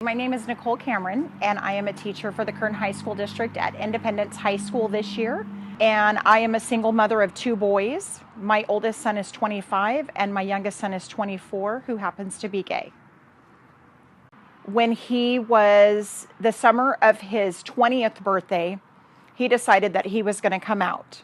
My name is Nicole Cameron, and I am a teacher for the Kern High School District at Independence High School this year. And I am a single mother of two boys. My oldest son is 25, and my youngest son is 24, who happens to be gay. When he was the summer of his 20th birthday, he decided that he was going to come out.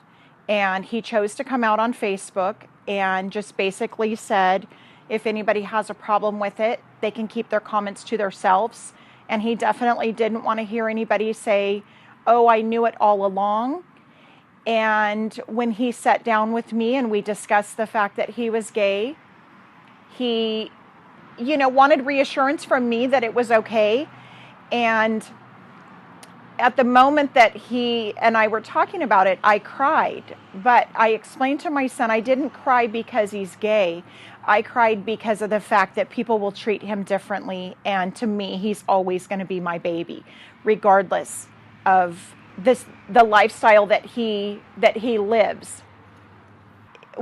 And he chose to come out on Facebook and just basically said, if anybody has a problem with it, they can keep their comments to themselves. And he definitely didn't want to hear anybody say, oh, I knew it all along. And when he sat down with me and we discussed the fact that he was gay, he, wanted reassurance from me that it was okay. And at the moment that he and I were talking about it, I cried. But I explained to my son, I didn't cry because he's gay. I cried because of the fact that people will treat him differently. And to me, he's always going to be my baby, regardless of the lifestyle that he lives.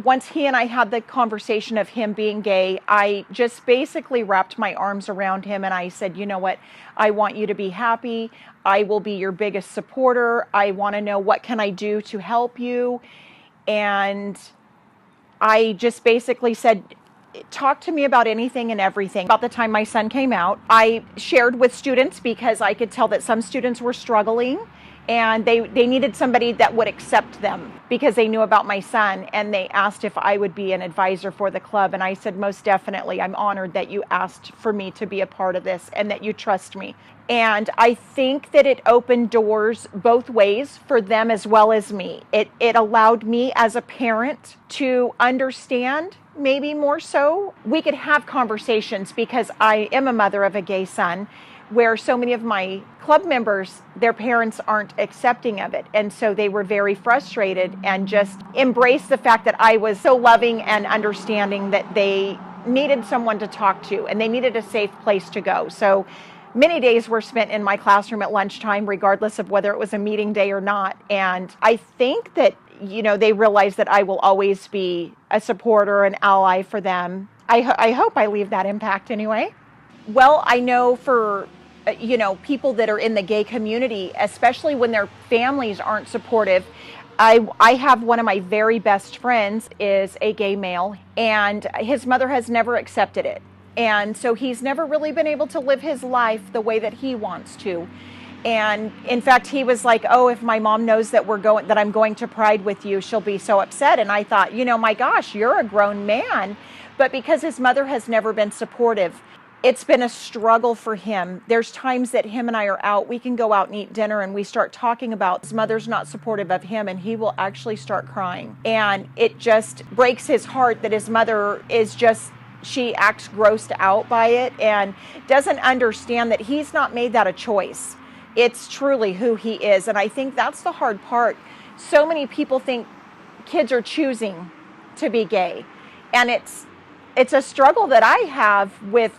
Once he and I had the conversation of him being gay, I just basically wrapped my arms around him and I said, you know what, I want you to be happy. I will be your biggest supporter. I want to know what can I do to help you. And I just basically said, talk to me about anything and everything. About the time my son came out, I shared with students because I could tell that some students were struggling. And they needed somebody that would accept them because they knew about my son. And they asked if I would be an advisor for the club. And I said, most definitely. I'm honored that you asked for me to be a part of this and that you trust me. And I think that it opened doors both ways for them as well as me. It allowed me as a parent to understand, maybe more so. We could have conversations because I am a mother of a gay son, where so many of my club members, their parents aren't accepting of it. And so they were very frustrated and just embraced the fact that I was so loving and understanding that they needed someone to talk to and they needed a safe place to go. So many days were spent in my classroom at lunchtime, regardless of whether it was a meeting day or not. And I think that, they realized that I will always be a supporter, an ally for them. I hope I leave that impact anyway. Well, I know for people that are in the gay community, especially when their families aren't supportive. I have one of my very best friends is a gay male, and his mother has never accepted it. And so he's never really been able to live his life the way that he wants to. And in fact, he was like, oh, if my mom knows that I'm going to Pride with you, she'll be so upset. And I thought, my gosh, you're a grown man. But because his mother has never been supportive, it's been a struggle for him. There's times that him and I are out, we can go out and eat dinner and we start talking about his mother's not supportive of him, and he will actually start crying. And it just breaks his heart that his mother she acts grossed out by it and doesn't understand that he's not made that a choice. It's truly who he is. And I think that's the hard part. So many people think kids are choosing to be gay. And it's a struggle that I have with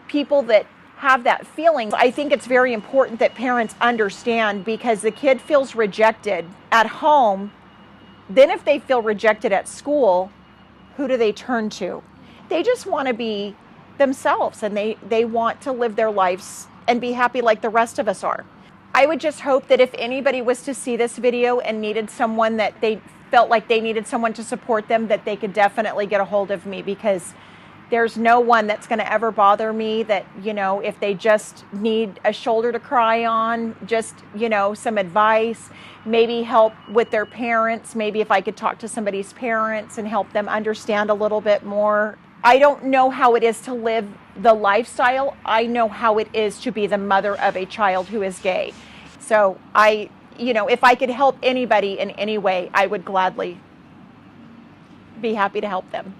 people that have that feeling. I think it's very important that parents understand, because the kid feels rejected at home. Then if they feel rejected at school, who do they turn to? They just want to be themselves, and they want to live their lives and be happy like the rest of us are. I would just hope that if anybody was to see this video and needed someone, that they felt like they needed someone to support them, that they could definitely get a hold of me, because there's no one that's going to ever bother me that, if they just need a shoulder to cry on, just, some advice, maybe help with their parents, maybe if I could talk to somebody's parents and help them understand a little bit more. I don't know how it is to live the lifestyle. I know how it is to be the mother of a child who is gay. So if I could help anybody in any way, I would gladly be happy to help them.